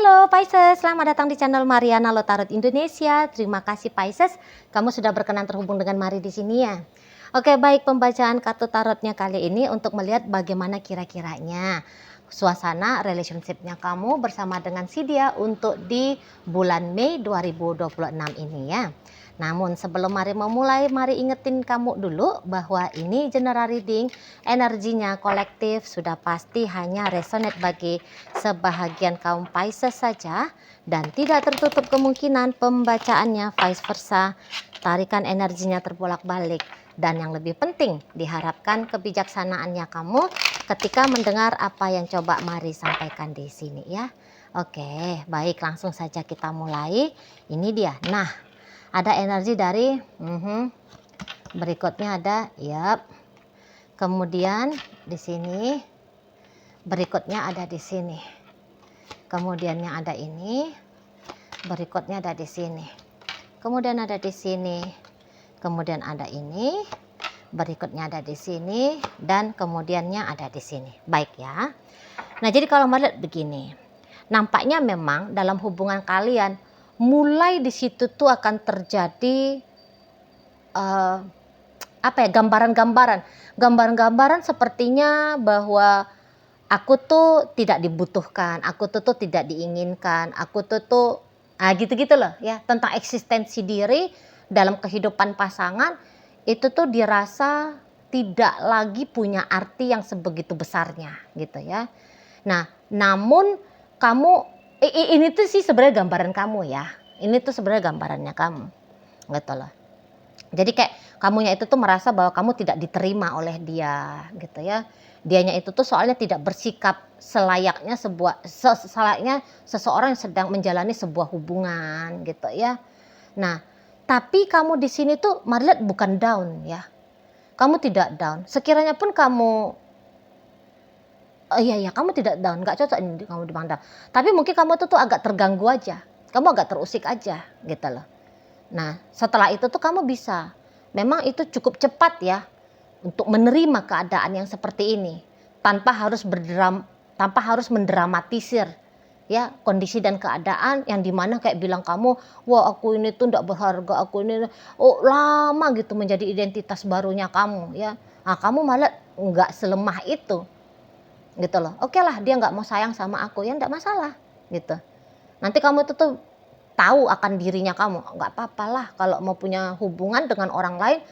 Halo Pisces, selamat datang di channel Mariana Lotarot Indonesia. Terima kasih Pisces, kamu sudah berkenan terhubung dengan Mari di sini ya. Oke, baik, pembacaan kartu tarotnya kali ini untuk melihat bagaimana kira-kiranya suasana relationship-nya kamu bersama dengan si dia untuk di bulan Mei 2026 ini ya. Namun sebelum Mari memulai, Mari ingetin kamu dulu bahwa ini general reading, energinya kolektif, sudah pasti hanya resonate bagi sebahagian kaum Pisces saja dan tidak tertutup kemungkinan pembacaannya vice versa, tarikan energinya terbolak-balik. Dan yang lebih penting, diharapkan kebijaksanaannya kamu ketika mendengar apa yang coba Mari sampaikan di sini ya. Oke, baik, langsung saja kita mulai. Ini dia. Nah, ada energi dari berikutnya ada, kemudian di sini, berikutnya ada di sini, kemudiannya ada ini, berikutnya ada di sini, kemudian ada di sini, kemudian ada ini, berikutnya ada di sini, dan kemudiannya ada di sini. Baik ya. Nah, jadi kalau melihat begini, nampaknya memang dalam hubungan kalian mulai di situ tuh akan terjadi gambaran sepertinya bahwa aku tuh tidak dibutuhkan, aku tuh tidak diinginkan, aku tuh gitu-gitu loh ya, tentang eksistensi diri dalam kehidupan pasangan itu tuh dirasa tidak lagi punya arti yang sebegitu besarnya gitu ya. Nah, namun kamu ini tuh sih sebenarnya gambaran kamu ya. Ini tuh sebenarnya gambarannya kamu. Gitu loh. Jadi kayak kamunya itu tuh merasa bahwa kamu tidak diterima oleh dia gitu ya. Dianya itu tuh soalnya tidak bersikap selayaknya selayaknya seseorang yang sedang menjalani sebuah hubungan gitu ya. Nah, tapi kamu di sini tuh Mari lihat bukan down ya. Kamu tidak down. Sekiranya pun kamu kamu tidak down, nggak cocok ini kamu dipandang. Tapi mungkin kamu tuh agak terganggu aja, kamu agak terusik aja gitu loh. Nah, setelah itu tuh kamu bisa, memang itu cukup cepat ya untuk menerima keadaan yang seperti ini tanpa harus mendramatisir ya kondisi dan keadaan yang dimana kayak bilang kamu, wah aku ini tuh nggak berharga, aku ini lama gitu menjadi identitas barunya kamu ya. Nah, kamu malah nggak selemah itu gitu loh. Oke lah, dia nggak mau sayang sama aku ya nggak masalah gitu. Nanti kamu itu tuh tahu akan dirinya kamu, nggak apa-apa lah kalau mau punya hubungan dengan orang lain,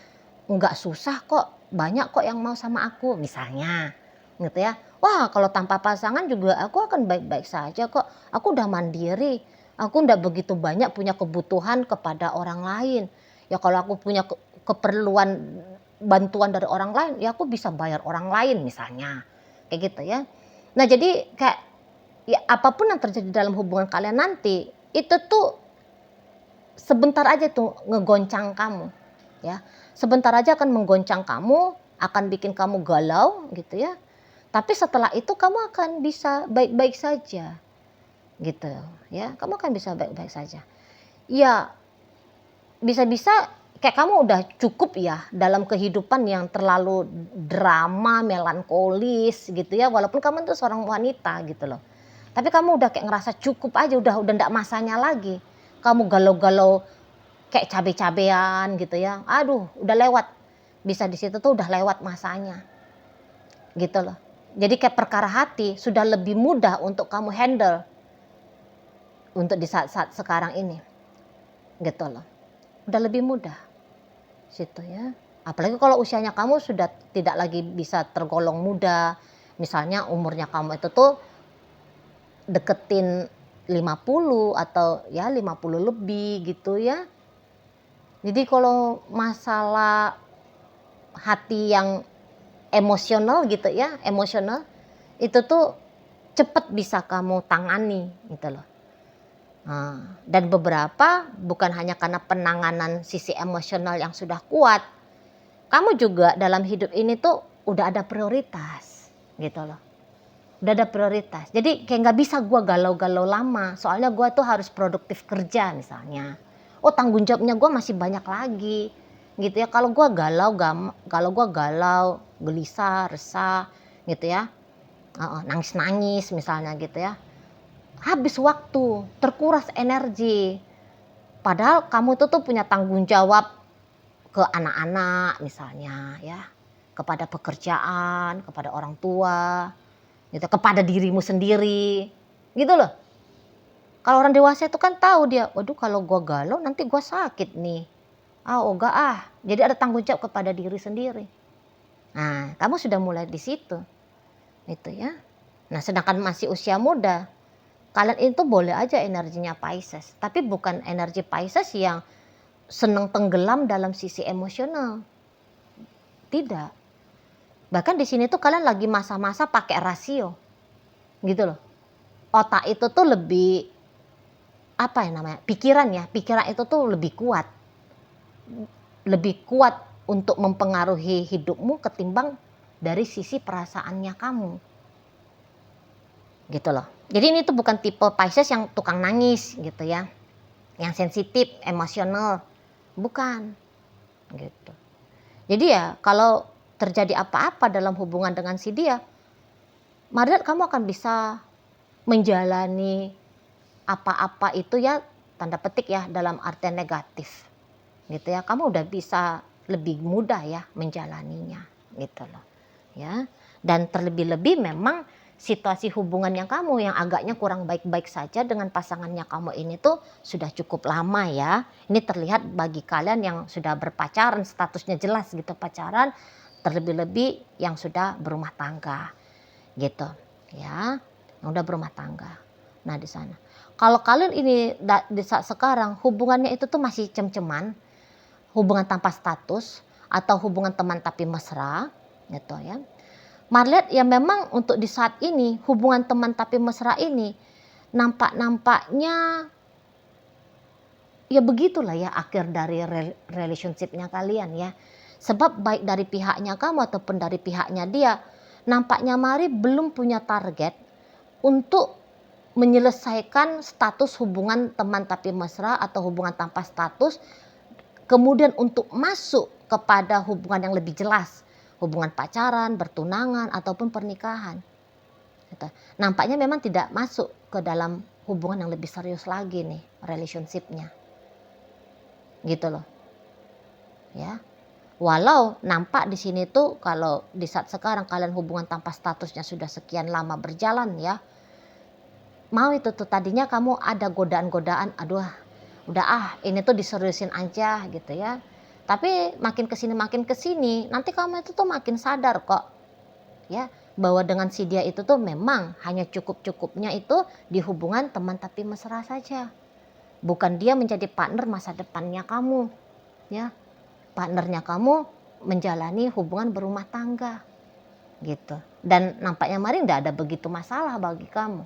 nggak susah kok, banyak kok yang mau sama aku misalnya gitu ya. Wah, kalau tanpa pasangan juga aku akan baik-baik saja kok, aku udah mandiri, aku nggak begitu banyak punya kebutuhan kepada orang lain ya. Kalau aku punya keperluan bantuan dari orang lain ya aku bisa bayar orang lain misalnya kayak gitu ya. Nah, jadi kayak ya apapun yang terjadi dalam hubungan kalian nanti itu tuh sebentar aja tuh ngegoncang kamu ya. Sebentar aja akan menggoncang kamu, akan bikin kamu galau gitu ya. Tapi setelah itu kamu akan bisa baik-baik saja gitu ya. Kamu akan bisa baik-baik saja. Ya, bisa-bisa kayak kamu udah cukup ya dalam kehidupan yang terlalu drama, melankolis gitu ya. Walaupun kamu tuh seorang wanita gitu loh. Tapi kamu udah kayak ngerasa cukup aja, udah enggak masanya lagi. Kamu galau-galau kayak cabe-cabean gitu ya. Aduh, udah lewat. Bisa di situ tuh udah lewat masanya. Gitu loh. Jadi kayak perkara hati sudah lebih mudah untuk kamu handle untuk di saat-saat sekarang ini. Gitu loh. Udah lebih mudah. Situ ya. Apalagi kalau usianya kamu sudah tidak lagi bisa tergolong muda. Misalnya umurnya kamu itu tuh deketin 50 atau ya 50 lebih gitu ya. Jadi kalau masalah hati yang emosional gitu ya, emosional itu tuh cepet bisa kamu tangani gitu loh. Nah, dan beberapa bukan hanya karena penanganan sisi emosional yang sudah kuat, kamu juga dalam hidup ini tuh udah ada prioritas gitu loh. Udah ada prioritas. Jadi kayak nggak bisa gue galau-galau lama. Soalnya gue tuh harus produktif kerja misalnya. Oh, tanggung jawabnya gue masih banyak lagi. Gitu ya. Kalau gue galau, gelisah, resah gitu ya. Nangis-nangis misalnya gitu ya. habis waktu, terkuras energi. Padahal kamu itu tuh punya tanggung jawab ke anak-anak misalnya ya, kepada pekerjaan, kepada orang tua, gitu, kepada dirimu sendiri, gitu loh. Kalau orang dewasa itu kan tahu dia, waduh kalau gua galau nanti gua sakit nih. Ah, oh enggak ah. Jadi ada tanggung jawab kepada diri sendiri. Nah, kamu sudah mulai di situ. Itu ya. Nah, sedangkan masih usia muda, kalian itu boleh aja energinya Pisces, tapi bukan energi Pisces yang senang tenggelam dalam sisi emosional. Tidak. Bahkan di sini tuh kalian lagi masa-masa pakai rasio. Gitu loh. Otak itu tuh lebih apa ya namanya? Pikiran itu tuh lebih kuat. Lebih kuat untuk mempengaruhi hidupmu ketimbang dari sisi perasaannya kamu. Gitu loh. Jadi ini tuh bukan tipe Pisces yang tukang nangis gitu ya. Yang sensitif, emosional. Bukan. Gitu. Jadi ya kalau terjadi apa-apa dalam hubungan dengan si dia, mari lihat kamu akan bisa menjalani apa-apa itu ya, tanda petik ya, dalam artian negatif. Gitu ya. Kamu udah bisa lebih mudah ya menjalaninya gitu loh. Ya. Dan terlebih-lebih memang situasi hubungan yang kamu yang agaknya kurang baik-baik saja dengan pasangannya kamu ini tuh sudah cukup lama ya. Ini terlihat bagi kalian yang sudah berpacaran, statusnya jelas gitu pacaran, terlebih-lebih yang sudah berumah tangga gitu ya, yang udah berumah tangga. Nah di sana kalau kalian ini di saat sekarang hubungannya itu tuh masih cem-ceman, hubungan tanpa status atau hubungan teman tapi mesra gitu ya. Mari lihat ya memang untuk di saat ini hubungan teman tapi mesra ini nampaknya ya begitulah ya akhir dari relationship-nya kalian ya. Sebab baik dari pihaknya kamu ataupun dari pihaknya dia, nampaknya Mari belum punya target untuk menyelesaikan status hubungan teman tapi mesra atau hubungan tanpa status, kemudian untuk masuk kepada hubungan yang lebih jelas, hubungan pacaran, bertunangan ataupun pernikahan. Gitu. Nampaknya memang tidak masuk ke dalam hubungan yang lebih serius lagi nih relationship-nya. Gitu loh. Ya. Walau nampak di sini tuh kalau di saat sekarang kalian hubungan tanpa statusnya sudah sekian lama berjalan ya. Mau itu tuh tadinya kamu ada godaan-godaan, aduh udah ini tuh diseriusin aja gitu ya. Tapi makin kesini nanti kamu itu tuh makin sadar kok ya bahwa dengan si dia itu tuh memang hanya cukup-cukupnya itu di hubungan teman tapi mesra saja. Bukan dia menjadi partner masa depannya kamu ya. Partnernya kamu menjalani hubungan berumah tangga gitu. Dan nampaknya Mari enggak ada begitu masalah bagi kamu.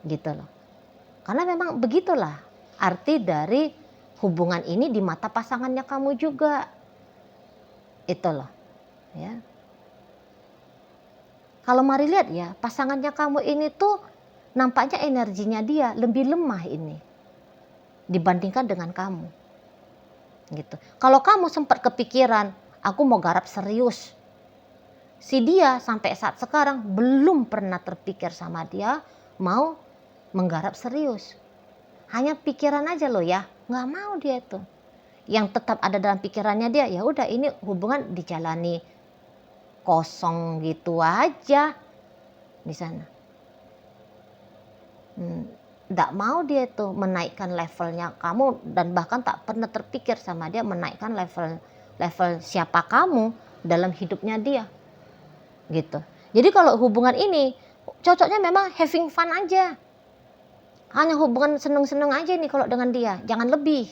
Gitu loh. Karena memang begitulah arti dari hubungan ini di mata pasangannya kamu juga. Itu loh. Ya. Kalau Mari lihat ya, pasangannya kamu ini tuh nampaknya energinya dia lebih lemah ini dibandingkan dengan kamu. Gitu. Kalau kamu sempat kepikiran, aku mau garap serius. Si dia sampai saat sekarang belum pernah terpikir sama dia mau menggarap serius. Hanya pikiran aja loh ya, nggak mau dia itu. Yang tetap ada dalam pikirannya dia, ya udah ini hubungan dijalani kosong gitu aja di sana. Nggak mau dia itu menaikkan levelnya kamu dan bahkan tak pernah terpikir sama dia menaikkan level siapa kamu dalam hidupnya dia gitu. Jadi kalau hubungan ini cocoknya memang having fun aja, hanya hubungan seneng-seneng aja nih kalau dengan dia, jangan lebih.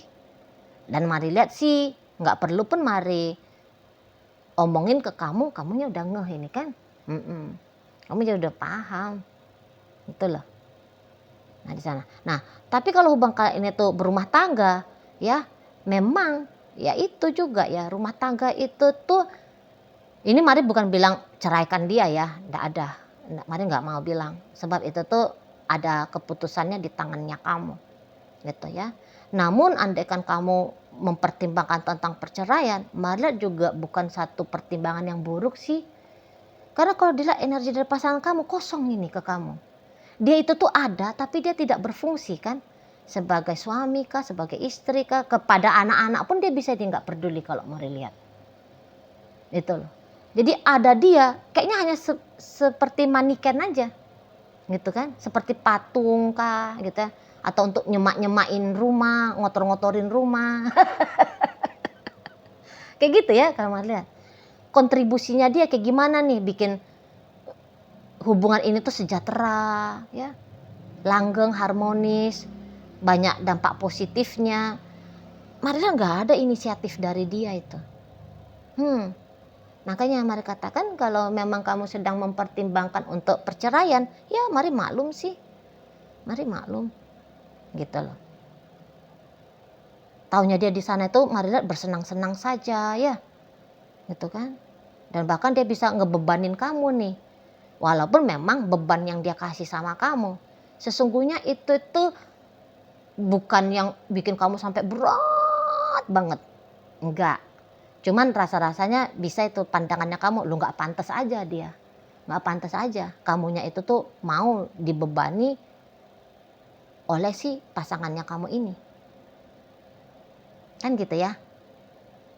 Dan Mari lihat sih nggak perlu pun Mari omongin ke kamu, kamunya udah ngeh ini kan, kamu juga udah paham itu loh. Nah di sana. Nah tapi kalau hubungan kalian ini tuh berumah tangga ya memang ya itu juga ya rumah tangga itu tuh ini Mari bukan bilang ceraikan dia ya, enggak ada. Mari nggak mau bilang sebab itu tuh ada keputusannya di tangannya kamu gitu ya. Namun andaikan kamu mempertimbangkan tentang perceraian, Mari lihat juga bukan satu pertimbangan yang buruk sih. Karena kalau dilihat energi dari pasangan kamu kosong ini ke kamu. Dia itu tuh ada tapi dia tidak berfungsi kan. Sebagai suami kah, sebagai istri kah, kepada anak-anak pun dia bisa dia nggak peduli kalau mau lihat. Itu loh. Jadi ada dia kayaknya hanya seperti maniken aja. Gitu kan. Seperti patung kah gitu ya. Atau untuk nyemak-nyemain rumah, ngotor-ngotorin rumah. Kayak gitu ya kalau mau lihat. Kontribusinya dia kayak gimana nih bikin hubungan ini tuh sejahtera ya. Langgeng, harmonis, banyak dampak positifnya. Marilah nggak ada inisiatif dari dia itu. Makanya mari katakan kalau memang kamu sedang mempertimbangkan untuk perceraian, ya mari maklum sih. Mari maklum. Gitu loh. Taunya dia di sana itu marilah bersenang-senang saja ya. Gitu kan. Dan bahkan dia bisa ngebebanin kamu nih. Walaupun memang beban yang dia kasih sama kamu. Sesungguhnya itu tuh bukan yang bikin kamu sampai berat banget. Enggak. Cuman rasa-rasanya bisa itu pandangannya kamu, lu gak pantas aja dia. Gak pantas aja. Kamunya itu tuh mau dibebani oleh si pasangannya kamu ini. Kan gitu ya.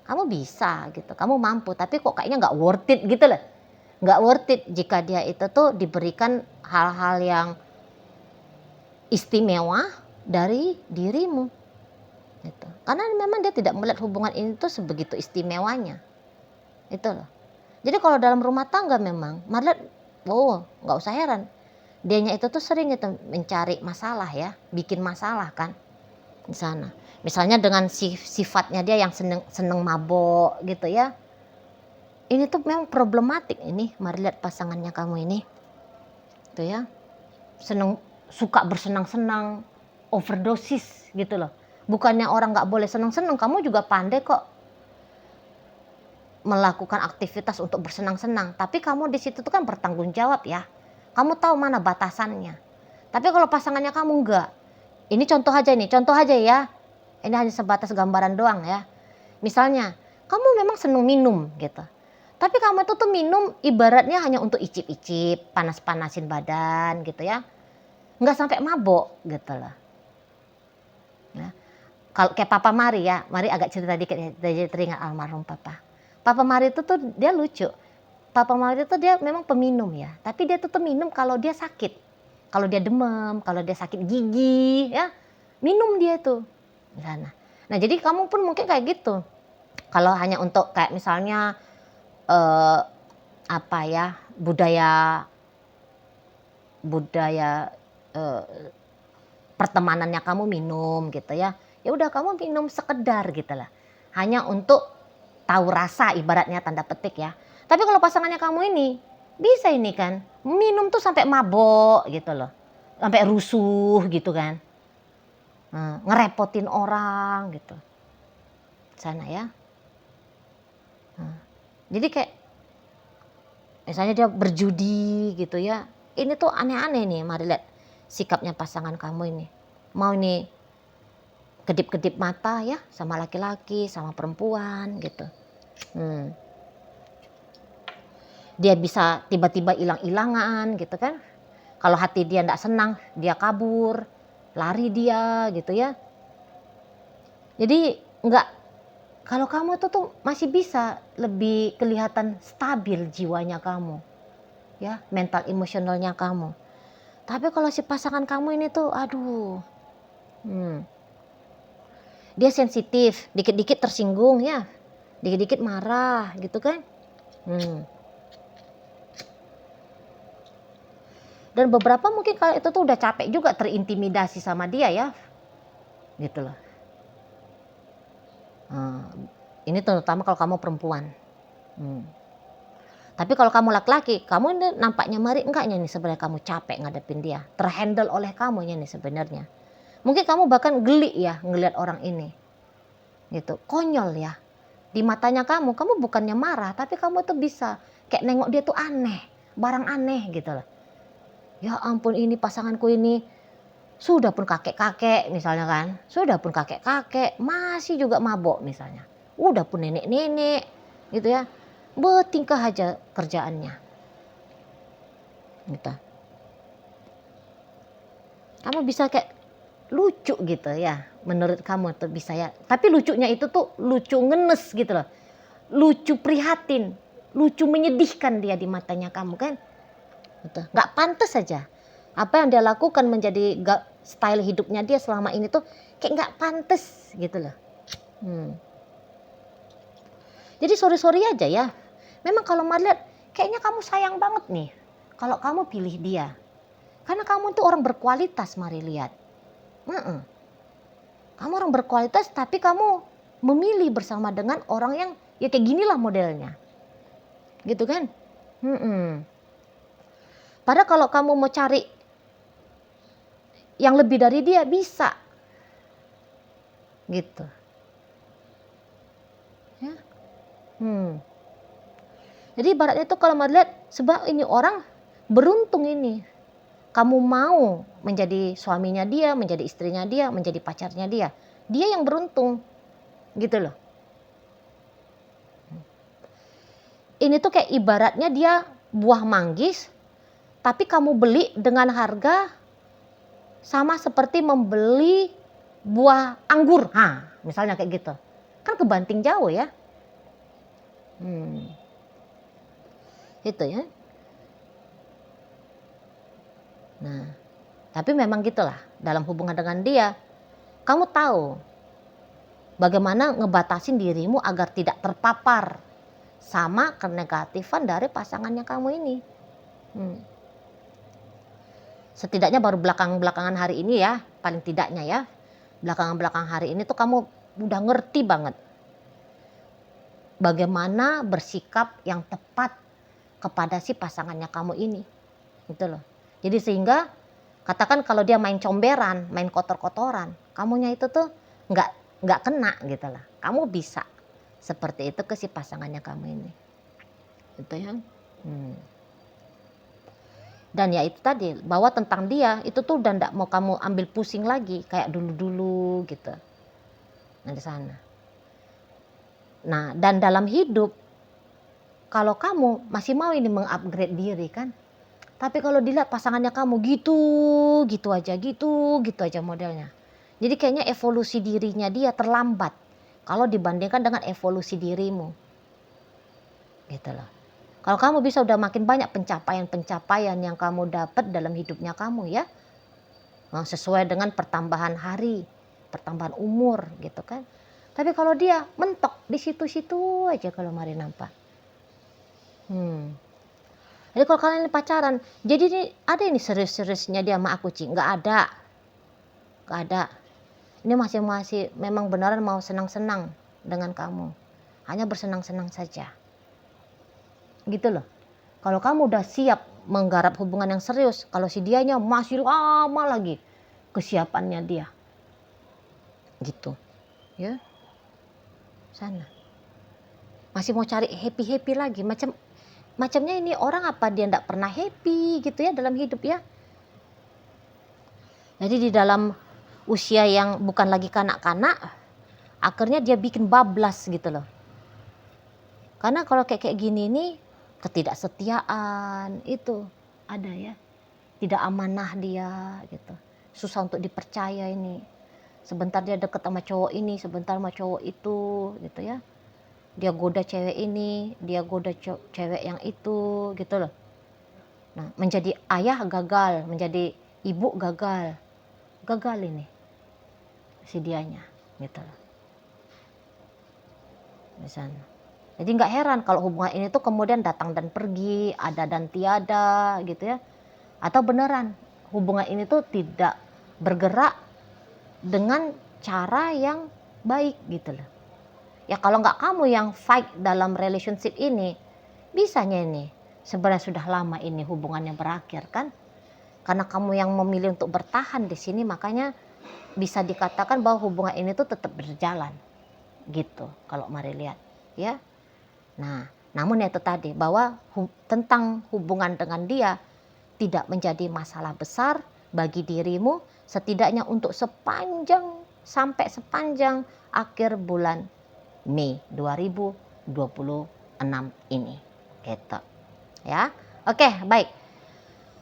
Kamu bisa gitu, kamu mampu. Tapi kok kayaknya gak worth it gitu loh. Gak worth it jika dia itu tuh diberikan hal-hal yang istimewa dari dirimu. Gitu. Karena memang dia tidak melihat hubungan ini tuh sebegitu istimewanya. Itu loh. Jadi kalau dalam rumah tangga memang, Marlet, nggak usah heran. Dianya itu tuh sering itu mencari masalah ya, bikin masalah kan di sana. Misalnya dengan sifatnya dia yang seneng mabok gitu ya. Ini tuh memang problematik ini, Marlet pasangannya kamu ini. Tuh ya. Suka bersenang-senang, overdosis gitu loh. Bukannya orang nggak boleh senang-senang, kamu juga pandai kok melakukan aktivitas untuk bersenang-senang. Tapi kamu di situ tuh kan bertanggung jawab ya. Kamu tahu mana batasannya. Tapi kalau pasangannya kamu enggak. Ini contoh aja ya. Ini hanya sebatas gambaran doang ya. Misalnya, kamu memang senang minum gitu. Tapi kamu itu tuh minum ibaratnya hanya untuk icip-icip, panas-panasin badan gitu ya. Enggak sampai mabok gitu loh. Ya. Kalau kayak Papa Mari ya, Mari agak cerita dikit ya, jadi teringat almarhum Papa. Papa Mari itu tuh dia lucu. Papa Mari itu dia memang peminum ya, tapi dia tuh minum kalau dia sakit. Kalau dia demam, kalau dia sakit gigi ya, minum dia tuh. Nah jadi kamu pun mungkin kayak gitu. Kalau hanya untuk kayak misalnya budaya pertemanannya kamu minum gitu ya. Ya udah kamu minum sekedar gitu lah. Hanya untuk tahu rasa ibaratnya tanda petik ya. Tapi kalau pasangannya kamu ini bisa ini kan minum tuh sampai mabok gitu loh. Sampai rusuh gitu kan. Ngerepotin orang gitu. Sana ya. Jadi kayak misalnya dia berjudi gitu ya. Ini tuh aneh-aneh nih, mari lihat sikapnya pasangan kamu ini. Mau nih kedip-kedip mata ya sama laki-laki, sama perempuan gitu. Dia bisa tiba-tiba hilang-hilangan gitu kan. Kalau hati dia enggak senang, dia kabur, lari dia gitu ya. Jadi kalau kamu itu tuh masih bisa lebih kelihatan stabil jiwanya kamu. Ya, mental emosionalnya kamu. Tapi kalau si pasangan kamu ini tuh aduh. Dia sensitif, dikit-dikit tersinggung ya. Dikit-dikit marah gitu kan. Dan beberapa mungkin kalau itu tuh udah capek juga terintimidasi sama dia ya. Gitu loh. Ini terutama kalau kamu perempuan. Tapi kalau kamu laki-laki, kamu ini nampaknya Mari enggaknya nih sebenarnya kamu capek ngadepin dia. Terhandle oleh kamunya nih sebenarnya. Mungkin kamu bahkan geli ya ngelihat orang ini. Gitu, konyol ya. Di matanya kamu bukannya marah, tapi kamu tuh bisa kayak nengok dia tuh aneh, barang aneh gitu loh. Ya ampun ini pasanganku ini sudah pun kakek-kakek misalnya kan. Sudah pun kakek-kakek masih juga mabok misalnya. Udah pun nenek-nenek gitu ya. Bertingkah aja kerjaannya. Gitu. Kamu bisa kayak lucu gitu ya, menurut kamu tuh bisa ya. Tapi lucunya itu tuh lucu ngenes gitu loh. Lucu prihatin, lucu menyedihkan dia di matanya kamu kan. Gitu. Gak pantas saja. Apa yang dia lakukan menjadi style hidupnya dia selama ini tuh kayak gak pantas gitu loh. Jadi sorry aja ya. Memang kalau melihat kayaknya kamu sayang banget nih kalau kamu pilih dia. Karena kamu tuh orang berkualitas, mari lihat. Kamu orang berkualitas tapi kamu memilih bersama dengan orang yang ya kayak ginilah modelnya. Gitu kan? Padahal kalau kamu mau cari yang lebih dari dia bisa. Gitu. Ya. Jadi ibaratnya itu kalau melihat sebab ini orang beruntung ini. Kamu mau menjadi suaminya dia, menjadi istrinya dia, menjadi pacarnya dia. Dia yang beruntung. Gitu loh. Ini tuh kayak ibaratnya dia buah manggis, tapi kamu beli dengan harga sama seperti membeli buah anggur. Misalnya kayak gitu. Kan kebanting jauh ya. Itu ya. Nah, tapi memang gitulah dalam hubungan dengan dia. Kamu tahu bagaimana ngebatasin dirimu agar tidak terpapar sama kenegatifan dari pasangannya kamu ini. Setidaknya baru belakangan hari ini ya, paling tidaknya ya. Belakangan hari ini tuh kamu udah ngerti banget bagaimana bersikap yang tepat kepada si pasangannya kamu ini. Gitu loh. Jadi sehingga katakan kalau dia main comberan, main kotor-kotoran, kamunya itu tuh nggak kena gitu lah. Kamu bisa seperti itu ke si pasangannya kamu ini. Gitu ya. Dan ya itu tadi, bahwa tentang dia itu tuh udah nggak mau kamu ambil pusing lagi kayak dulu-dulu gitu. Nah di sana. Nah dan dalam hidup kalau kamu masih mau ini mengupgrade diri kan, tapi kalau dilihat pasangannya kamu gitu aja modelnya. Jadi kayaknya evolusi dirinya dia terlambat kalau dibandingkan dengan evolusi dirimu. Gitu loh. Kalau kamu bisa udah makin banyak pencapaian yang kamu dapat dalam hidupnya kamu ya. Sesuai dengan pertambahan hari, pertambahan umur gitu kan. Tapi kalau dia mentok di situ-situ aja kalau mari nampak. Jadi kalau kalian ini pacaran, jadi ini ada ini serius-seriusnya dia sama aku Ci? Nggak ada. Ini masih memang beneran mau senang-senang dengan kamu. Hanya bersenang-senang saja. Gitu loh. Kalau kamu udah siap menggarap hubungan yang serius, kalau si dianya masih lama lagi kesiapannya dia. Gitu. Ya. Sana. Masih mau cari happy-happy lagi, macamnya ini orang apa dia enggak pernah happy gitu ya dalam hidup ya. Jadi di dalam usia yang bukan lagi kanak-kanak, akhirnya dia bikin bablas gitu loh. Karena kalau kayak gini nih, ketidaksetiaan itu ada ya. Tidak amanah dia gitu. Susah untuk dipercaya ini. Sebentar dia deket sama cowok ini, sebentar sama cowok itu gitu ya. Dia goda cewek ini, dia goda cewek yang itu gitu loh. Nah, menjadi ayah gagal, menjadi ibu gagal. Gagal ini si dianya gitu loh. Misalnya. Jadi nggak heran kalau hubungan ini tuh kemudian datang dan pergi, ada dan tiada gitu ya. Atau beneran hubungan ini tuh tidak bergerak dengan cara yang baik gitu loh. Ya kalau nggak kamu yang fight dalam relationship ini, bisanya ini sebenarnya sudah lama ini hubungannya berakhir kan. Karena kamu yang memilih untuk bertahan di sini, makanya bisa dikatakan bahwa hubungan ini tuh tetap berjalan. Gitu kalau mari lihat ya. Nah, namun itu tadi bahwa tentang hubungan dengan dia tidak menjadi masalah besar bagi dirimu setidaknya untuk sampai sepanjang akhir bulan Mei 2026 ini. Gitu. Ya. Oke, baik.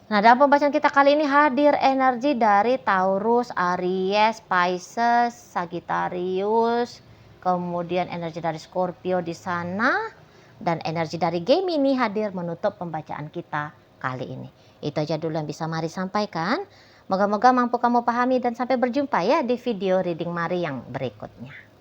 Nah, dalam pembacaan kita kali ini hadir energi dari Taurus, Aries, Pisces, Sagittarius, kemudian energi dari Scorpio di sana, dan energi dari Gemini hadir menutup pembacaan kita kali ini. Itu aja dulu yang bisa Mari sampaikan. Moga-moga mampu kamu pahami dan sampai berjumpa ya di video reading Mari yang berikutnya.